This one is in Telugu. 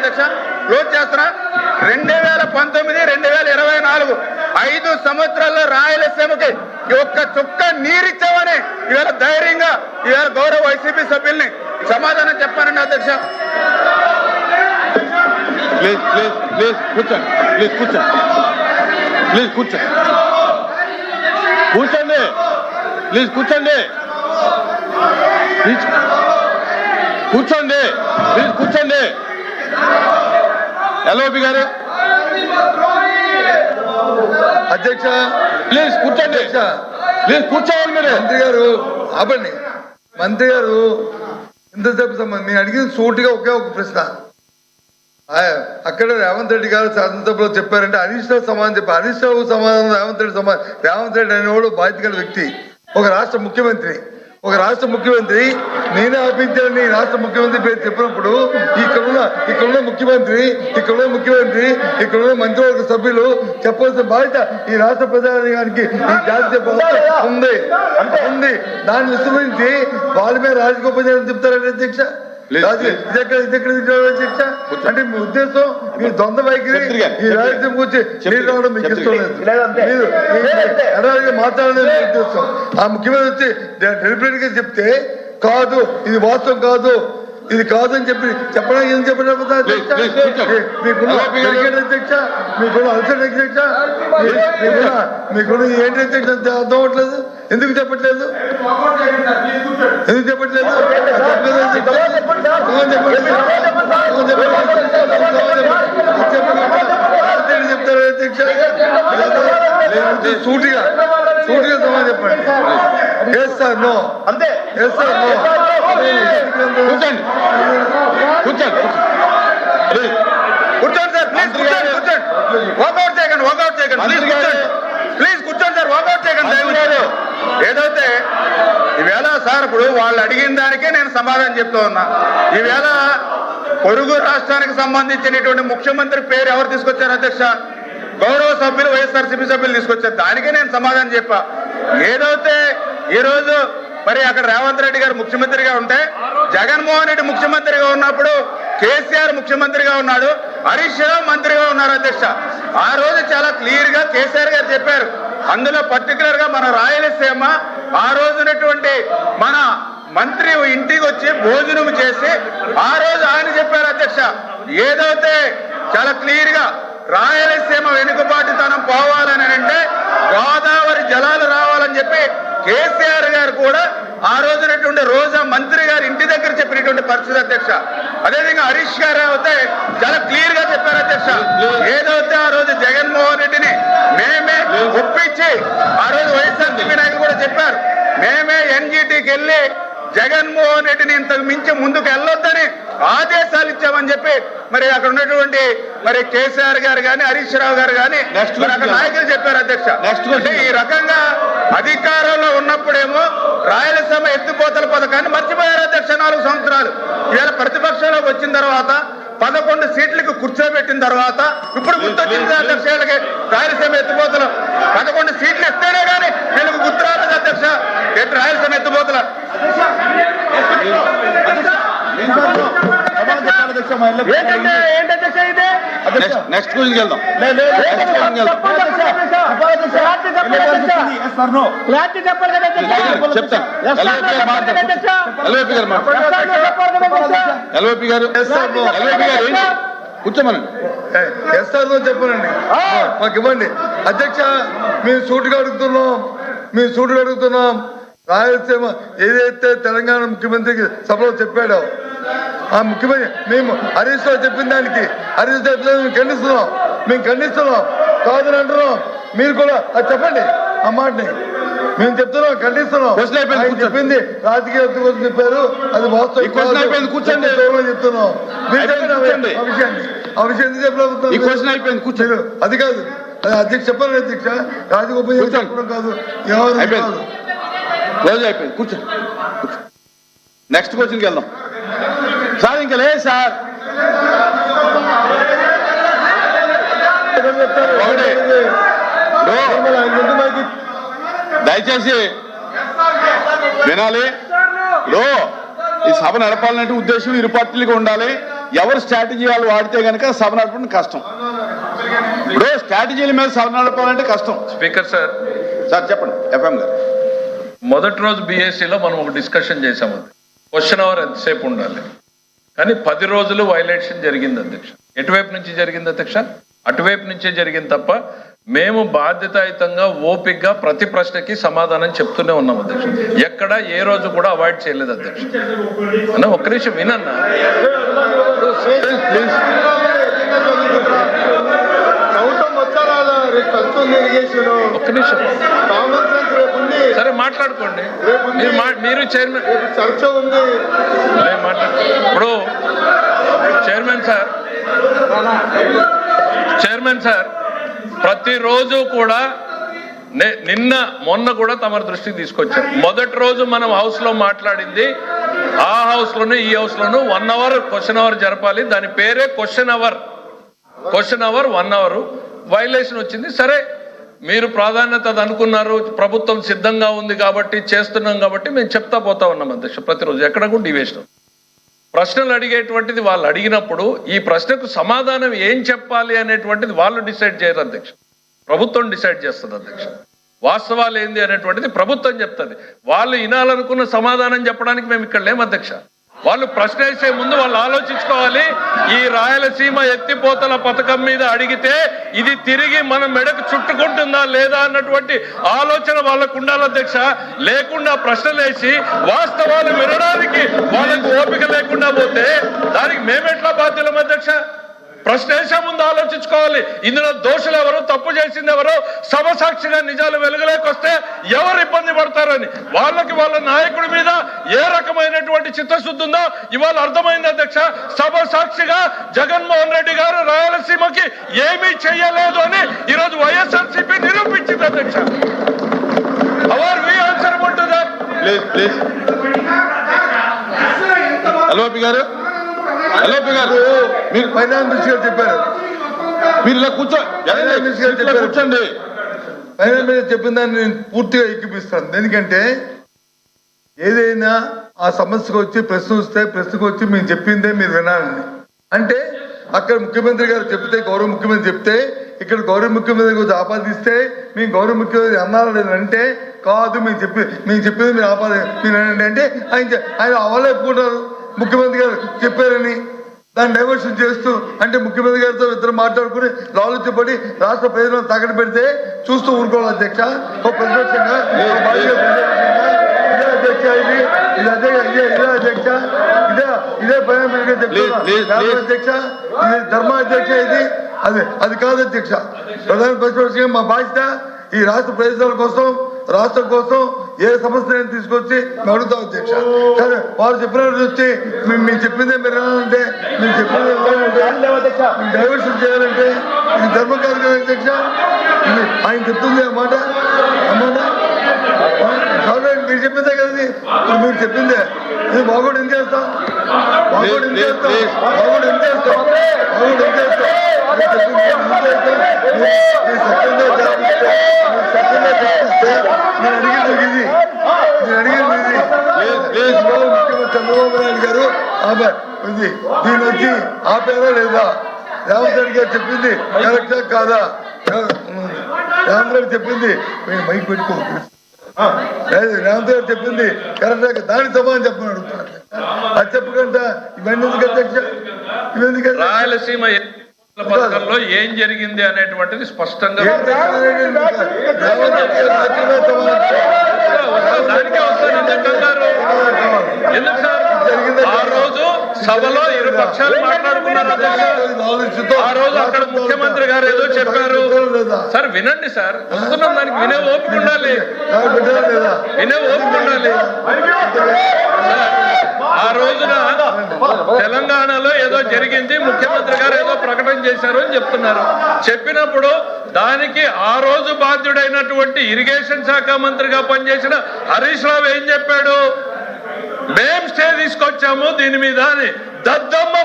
అధ్యక్ష, క్లోజ్ చేస్తున్నా. 2019, 2024 5 సంవత్సరాల్లో రాయలసీమకి ఒక్క చుక్క నీరిచ్చామని ఇవాళ ధైర్యంగా ఇవాళ గౌరవ వైసీపీ సభ్యుల్ని సమాధానం చెప్పానండి అధ్యక్ష. ప్లీజ్ కూర్చోండి, ప్లీజ్ కూర్చోండి, ప్లీజ్ కూర్చోండి, ప్లీజ్ కూర్చోండి. ఎల్ఓపి గారు అధ్యక్ష ప్లీజ్ కూర్చోండి, ప్లీజ్ కూర్చోవాలి. మీరు మంత్రి గారు ఆపండి. మంత్రి గారు ఇంతసేపు నేను అడిగింది సూటిగా ఒకే ఒక ప్రశ్న. అక్కడ రేవంత్ రెడ్డి గారు శాసనసభలో చెప్పారంటే హరీష్ రావు సమాధానం చెప్పారు. హరీష్ రావు సమాధానం రేవంత్ రెడ్డి సమాధానం. రేవంత్ రెడ్డి అనేవాడు బాధ్యత గల వ్యక్తి, ఒక రాష్ట్ర ముఖ్యమంత్రి. నేనే ఆపించాలని రాష్ట్ర ముఖ్యమంత్రి పేరు చెప్పినప్పుడు ఇక్కడున్న ముఖ్యమంత్రి, ఇక్కడున్న మంత్రివర్గ సభ్యులు చెప్పాల్సిన బాధ్యత ఈ రాష్ట్ర ప్రజానికి ఈ జాతీయ ఉంది. దాన్ని విస్మరించి వాళ్ళ మీద రాజగోపాల్ చెప్తారంటే అధ్యక్ష. అంటే మీ ఉద్దేశం మీరు ద్వంద్వ వైఖరి ఈ రాజ్యం కూర్చి నీరు రావడం మీకు ఇష్టం లేదు, మీరు ఎడారిగా మాట్లాడలేదు మీ ఉద్దేశం. ఆ ముఖ్యమంత్రి వచ్చి డెలిబరేట్ గా చెప్తే కాదు ఇది వాస్తవం కాదు, ఇది కాదని చెప్పి చెప్పడానికి ఏం చెప్పడం అధ్యక్ష. మీకున్న అధ్యక్ష, మీకున్న అలసట అధ్యక్ష, మీకున్న ఏంటి అధ్యక్ష అర్థం అవ్వట్లేదు. ఎందుకు చెప్పట్లేదు? చెప్తారు అధ్యక్ష. సూటిగా సమాధానం చెప్పండి. ఎస్ సార్ నో, అంతే. Yes sir no. కూర్చోండి సార్, ప్లీజ్ కూర్చోండి. వాకౌట్ చేయకండి ప్లీజ్ కూర్చోండి సార్, వాకౌట్ చేయకండి. ఏదైతే ఈవేళ సార్ ఇప్పుడు వాళ్ళు అడిగిన దానికే నేను సమాధానం చెప్తూ ఉన్నా. ఈవేళ పొరుగు రాష్ట్రానికి సంబంధించినటువంటి ముఖ్యమంత్రి పేరు ఎవరు తీసుకొచ్చారు అధ్యక్ష? గౌరవ సభ్యులు, వైఎస్ఆర్సీపీ సభ్యులు తీసుకొచ్చారు. దానికే నేను సమాధానం చెప్పా. ఏదైతే ఈరోజు మరి అక్కడ రేవంత్ రెడ్డి గారు ముఖ్యమంత్రిగా ఉంటే, జగన్మోహన్ రెడ్డి ముఖ్యమంత్రిగా ఉన్నప్పుడు కేసీఆర్ ముఖ్యమంత్రిగా ఉన్నాడు, హరీష్ రావు మంత్రిగా ఉన్నారు అధ్యక్ష. ఆ రోజు చాలా క్లియర్ గా కేసీఆర్ గారు చెప్పారు. అందులో పర్టికులర్ గా మన రాయలసీమ ఆ రోజునటువంటి మన మంత్రి ఇంటికి వచ్చి భోజనం చేసి ఆ రోజు ఆయన చెప్పారు అధ్యక్ష. ఏదైతే చాలా క్లియర్ గా రాయలసీమ వెనుకబాటుతనం పోవాలని అంటే గోదావరి జలాలు రావాలని చెప్పి కేసీఆర్ గారు కూడా ఆ రోజునటువంటి రోజా మంత్రి గారు ఇంటి దగ్గర చెప్పినటువంటి పరిస్థితి అధ్యక్ష. అదేవిధంగా హరీష్ గారు అయితే చాలా క్లియర్ గా చెప్పారు అధ్యక్ష. ఏదైతే ఆ రోజు జగన్మోహన్ రెడ్డిని మేమే ఒప్పించి ఆ రోజు వైఎస్ఆర్సీపీ నాయకులు కూడా చెప్పారు, మేమే ఎన్జీటీకి వెళ్ళి జగన్మోహన్ రెడ్డిని ఇంతకు మించి ముందుకు వెళ్ళొద్దని ఆదేశాలు ఇచ్చామని చెప్పి మరి అక్కడ ఉన్నటువంటి మరి కేసీఆర్ గారు కానీ హరీష్ రావు గారు కానీ అక్కడ నాయకులు చెప్పారు అధ్యక్ష. అంటే ఈ రకంగా అధికారంలో ఉన్నప్పుడేమో రాయలసీమ ఎత్తిపోతల పథకాన్ని మర్చిపోయారు అధ్యక్ష 4 సంవత్సరాలు. ఇవాళ ప్రతిపక్షంలోకి వచ్చిన తర్వాత 11 సీట్లకు కూర్చోబెట్టిన తర్వాత ఇప్పుడు గుర్తొచ్చింది అధ్యక్ష. రాయలసీమ ఎత్తిపోతలు 11 సీట్లు ఇస్తేనే కానీ వీళ్ళకి గుర్తు రాలేదు అధ్యక్ష. రాయలసీమ ఎత్తిపోతల ఏంటధ్యక్ష ఇది? నెక్స్ట్ క్వశ్చన్కి వెళ్దాం. ఎల్ఓపి గారు కూర్చోమనండి. ఎస్ఆర్ఓ చెప్పనండి, మాకు ఇవ్వండి అధ్యక్ష. మేము సూటిగా అడుగుతున్నాం. రాయలసీమ ఏదైతే తెలంగాణ ముఖ్యమంత్రికి సభలో చెప్పాడో ఆ ముఖ్యమంత్రి మేము హరీష్ రావు చెప్పిన దానికి మేము ఖండిస్తున్నాం కాదని అంటున్నాం. మీరు కూడా అది చెప్పండి, ఆ మాటని మేము చెప్తున్నాం, ఖండిస్తున్నాం. చెప్పింది రాజకీయ కోసం చెప్పారు, అది వాస్తవం కూర్చోండి చెప్తున్నాం. మీరు చెప్పండి ఆ విషయం ఎందుకు చెప్పలేదు? అది కాదు, అది అధ్యక్ష చెప్పాలి అధ్యక్ష. రాజగోపాల్ చెప్పడం కాదు, ఎవరు కాదు. క్లోజ్ అయిపోయింది, కూర్చో. నెక్స్ట్ క్వశ్చన్కి వెళ్దాం సార్. ఇంకా లేదు సార్. దయచేసి వినాలి. ఈ సభ నడపాలంటే ఉద్దేశం ఇరు పార్టీలకు ఉండాలి. ఎవరు స్ట్రాటజీ వాళ్ళు వాడితే కనుక సభ నడపడం కష్టం. ఇప్పుడు స్ట్రాటజీల మీద సభ నడపాలంటే కష్టం. స్పీకర్ సార్, చెప్పండి ఎఫ్ఎం గారు. మొదటి రోజు బీఎస్సీలో మనం ఒక డిస్కషన్ చేసాము. క్వశ్చన్ అవర్ ఎంతసేపు ఉండాలి, కానీ 10 రోజులు వైలేషన్ జరిగింది అధ్యక్ష. ఎటువైపు నుంచి జరిగింది అధ్యక్ష? అటువైపు నుంచే జరిగింది తప్ప మేము బాధ్యతాయుతంగా ఓపికగా ప్రతి ప్రశ్నకి సమాధానం చెప్తూనే ఉన్నాం అధ్యక్ష. ఎక్కడ ఏ రోజు కూడా అవాయిడ్ చేయలేదు అధ్యక్ష. అన్న ఒక్క నిమిషం వినన్నా. ఒక్క నిమిషం సరే మాట్లాడుకోండి. మీరు చైర్మన్ చర్చ ఉంది ఇప్పుడు చైర్మన్ సార్ ప్రతిరోజు కూడా నిన్న మొన్న కూడా తమ దృష్టికి తీసుకొచ్చారు. మొదటి రోజు మనం హౌస్ లో మాట్లాడింది ఆ హౌస్ లోను ఈ హౌస్ లోను 1 అవర్ క్వశ్చన్ అవర్ జరపాలి. దాని పేరే క్వశ్చన్ అవర్ 1 అవర్ వైలేషన్ వచ్చింది. సరే మీరు ప్రాధాన్యత అనుకున్నారు, ప్రభుత్వం సిద్ధంగా ఉంది కాబట్టి చేస్తున్నాం కాబట్టి మేము చెప్తా పోతా ఉన్నాం అధ్యక్ష. ప్రతిరోజు ఎక్కడ కూడా డివేషన్ ప్రశ్నలు అడిగేటువంటిది వాళ్ళు అడిగినప్పుడు ఈ ప్రశ్నకు సమాధానం ఏం చెప్పాలి అనేటువంటిది వాళ్ళు డిసైడ్ చేయరు అధ్యక్ష, ప్రభుత్వం డిసైడ్ చేస్తుంది అధ్యక్ష. వాస్తవాలు ఏంది అనేటువంటిది ప్రభుత్వం చెప్తుంది. వాళ్ళు వినాలనుకున్న సమాధానం చెప్పడానికి మేము ఇక్కడ లేము అధ్యక్ష. వాళ్ళు ప్రశ్న వేసే ముందు వాళ్ళు ఆలోచించుకోవాలి. ఈ రాయలసీమ ఎత్తిపోతల పథకం మీద అడిగితే ఇది తిరిగి మన మెడకు చుట్టుకుంటుందా లేదా అన్నటువంటి ఆలోచన వాళ్ళకు ఉండాలి అధ్యక్ష. లేకుండా ప్రశ్నలు వేసి వాస్తవాలు వినడానికి వాళ్ళకు ఓపిక లేకుండా పోతే దానికి మేమెట్లా బాధ్యులం అధ్యక్ష? ప్రశ్న వేసే ముందు ఆలోచించుకోవాలి. ఇందులో దోషులు ఎవరు, తప్పు చేసింది ఎవరు, సభ సాక్షిగా నిజాలు వెలుగులేకొస్తే ఎవరు ఇబ్బంది పడతారని వాళ్ళకి వాళ్ళ నాయకుడి మీద ఏ రకమైనటువంటి చిత్తశుద్ధి ఉందో ఇవాళ అర్థమైంది అధ్యక్ష. సభ సాక్షిగా జగన్మోహన్ రెడ్డి గారు రాయలసీమకి ఏమీ చెయ్యలేదు అని ఈరోజు వైఎస్ఆర్సీపీ నిరూపించింది అధ్యక్ష. Are we answerable to that. Please LOP గారు మీరు ఫైనాన్స్ మినిస్టర్ చెప్పారు, మీరు ఇలా కూర్చోండి. ఫైనాన్స్ మినిస్టర్ చెప్పిన దాన్ని నేను పూర్తిగా ఎక్కిపిస్తాను. ఎందుకంటే ఏదైనా ఆ సమస్యకు వచ్చి ప్రశ్నకు వచ్చి మేము చెప్పిందే మీరు వినాలని అంటే అక్కడ ముఖ్యమంత్రి గారు చెప్తే, గౌరవ ముఖ్యమంత్రి చెప్తే ఇక్కడ గౌరవ ముఖ్యమంత్రి గురించి ఆపాదిస్తే మేము గౌరవ ముఖ్యమంత్రి అన్నారా లేదంటే కాదు మేము చెప్పింది మీరు మీరు అంటే ఆయన అవలేపుకుంటారు. ముఖ్యమంత్రి గారు చెప్పారని దాన్ని డైవర్షన్ చేస్తూ అంటే ముఖ్యమంత్రి గారితో ఇద్దరు మాట్లాడుకుని లాలుచిపడి రాష్ట్ర ప్రజలను తాకట్టు పెడితే చూస్తూ ఊరుకోవాలి అధ్యక్ష. ఒక ప్రతిపక్షంగా ఇదే అధ్యక్ష, ఇదే ప్రధానమంత్రి చెప్తున్నా అధ్యక్ష, ఇది ధర్మ అధ్యక్ష, ఇది అది కాదు అధ్యక్ష. ప్రధాన ప్రతిపక్షంగా మా బాధ్యత ఈ రాష్ట్ర ప్రయోజనాల కోసం, రాష్ట్రం కోసం ఏ సమస్యను తీసుకొచ్చి అడుగుతాం అధ్యక్ష. కానీ వారు చెప్పినట్టు వచ్చి మేము చెప్పిందే మీరు అంటే మేము చెప్పిందే డైవర్షన్ చేయాలంటే ఇది ధర్మం కాదు కదా అధ్యక్ష. ఇది ఆయన చెప్తుంది అన్నమాట మీరు చెప్పిందే కదా, మీరు చెప్పిందే. ఇది బాగోడు ఏం చేస్తాం, బాగోడు ఏం చేస్తాం, బాగోడు ఏం చేస్తాం, బాగోడు ఏం చేస్తాం. చంద్రబాబు నాయుడు గారు ఉంది దీని వచ్చి ఆపేరా లేదా? రేవంత్ రెడ్డి గారు చెప్పింది కరెక్టా కాదా? రేవంత్ రెడ్డి చెప్పింది మేము మైక్ పెట్టుకోవచ్చు. రేవంత్ గారు చెప్పింది కరెక్టా, దానికి సమాధానం చెప్పమని అడుగుతున్నారు. అది చెప్పకుండా ఇవన్నీ ఎందుకు అధ్యక్ష? ఇవన్నీ రాయలసీమ పథకంలో ఏం జరిగింది అనేటువంటిది స్పష్టంగా దానికే వస్తాను. ఎందుకు సార్ ఆ రోజు సభలో ఇరు పక్షాలు మాట్లాడుకున్నారు అధ్యక్ష. ఆ రోజు అక్కడ ముఖ్యమంత్రి గారు ఏదో చెప్పారు. సార్ వినండి సార్, వస్తున్నాం, దానికి వినే ఓపిక ఉండాలి, వినే ఓపిక ఉండాలి. ఆ రోజున తెలంగాణలో ఏదో జరిగింది, ముఖ్యమంత్రి గారు ఏదో ప్రకటన చేశారు అని చెప్తున్నారు. చెప్పినప్పుడు దానికి ఆ రోజు బాధ్యుడైనటువంటి ఇరిగేషన్ శాఖ మంత్రిగా పనిచేసిన హరీష్ రావు ఏం చెప్పాడు? మేం స్టే తీసుకొచ్చాము దీని మీద అని దద్దమ్మ